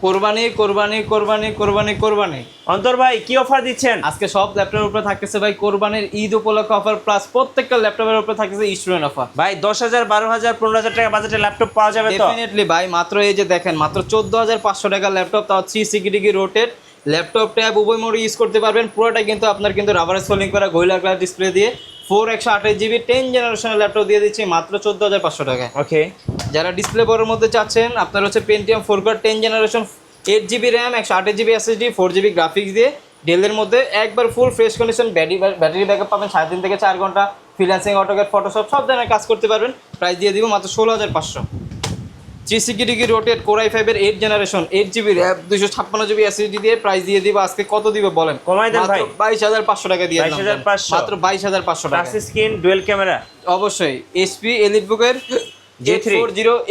কোরবানি কোরবানি কোরবানি কোরবানি কোরবানি। অন্তর ভাই কি অফার দিচ্ছেন আজকে সব ল্যাপটপের উপরে থাকতেছে ভাই কোরবানির ঈদ উপলক্ষে অফার, প্লাস প্রত্যেকটা ল্যাপটপের উপরে থাকতেছে স্টুডেন্ট অফার। ভাই 10,000 12,000 15,000 টাকা বাজেটের ল্যাপটপ পাওয়া যাবে তো? ডেফিনেটলি ভাই, মাত্র এই যে দেখেন মাত্র 14,500 টাকার ল্যাপটপ, তাও 360 ডিগ্রি রোটেট ল্যাপটপ ট্যাব উভয় মোড ইউজ করতে পারবেন। পুরোটা কিন্তু আপনার কিন্তু রাবার সোলিং করা গোরিলা গ্লাস ডিসপ্লে দিয়ে 4 128 GB 10 জেনারেশনের ল্যাপটপ দিয়ে দিচ্ছি মাত্র 14,500 টাকায়। ওকে, যারা ডিসপ্লে বড়ের মধ্যে চাচ্ছেন, আপনার হচ্ছে Pentium 4 core 10 generation 8 GB RAM 128 GB SSD 4 GB graphics দিয়ে ডেলের মধ্যে একবার full fresh condition battery backup পাবেন 3.5 থেকে 4 ঘন্টা। ফ্রিল্যান্সিং, অটোক্যাড, ফটোশপ সব ধরনের কাজ করতে পারবেন। প্রাইস দিয়ে দিব মাত্র 16,500। 360 ডিগ্রি রোটেট কোর i5 এর 8 generation 8 GB RAM 256 GB SSD দিয়ে প্রাইস দিয়ে দিব আজকে কত দিব বলেন? কমাই দেন ভাই। 22,500 টাকা দিয়ে দিলাম। 22,500 মাত্র 22,500 টাকা। টাচ স্ক্রিন ডুয়াল ক্যামেরা অবশ্যই HP এলিটবুক এর G3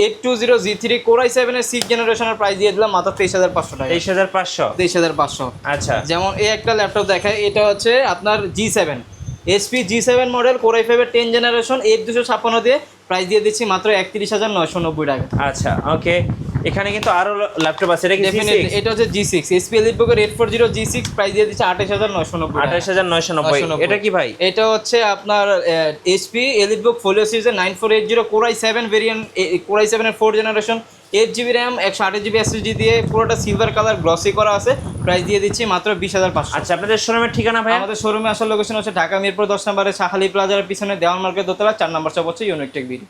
840 G3 কোর i7 এর 6 জেনারেশনের প্রাইস দিয়ে দিলাম মাত্র 23,500 টাকা। 23,500। 23,500। আচ্ছা, যেমন এই একটা ল্যাপটপ দেখায়, এটা হচ্ছে আপনার G7 HP G7 model core i5 এর 10 জেনারেশন 8256 দিয়ে প্রাইস দিয়ে দিচ্ছি মাত্র 31,990 টাকা। আচ্ছা ওকে, এখানে কিন্তু আরো ল্যাপটপ আছে। এটা কি ডেফিনেটলি G6? এটা হচ্ছে G6 HP এলিটবুক এর 840 G6 প্রাইস দিয়ে দিচ্ছি 28,990 টাকা। 28,990। এটা কি ভাই? এটা হচ্ছে আপনার HP এলিটবুক ফোলিও সিরিজের 9480 core i7 variant, core i7 এর 4 generation 8 GB RAM 128 GB SSD দিয়ে পুরোটা সিলভার কালার গ্লসি করা আছে। প্রাইস দিয়ে দিচ্ছি মাত্র 20,500। আচ্ছা, আপনাদের শোরুমের ঠিকানা ভাই? আমাদের শোরুমে আসার লোকেশন হচ্ছে ঢাকা মিরপুর 10 নম্বরে শাহালি প্লাজার পিছনে দেওয়ান মার্কেট দোতলা 4 নম্বর শপ হচ্ছে ইউনিক টেক বিডি।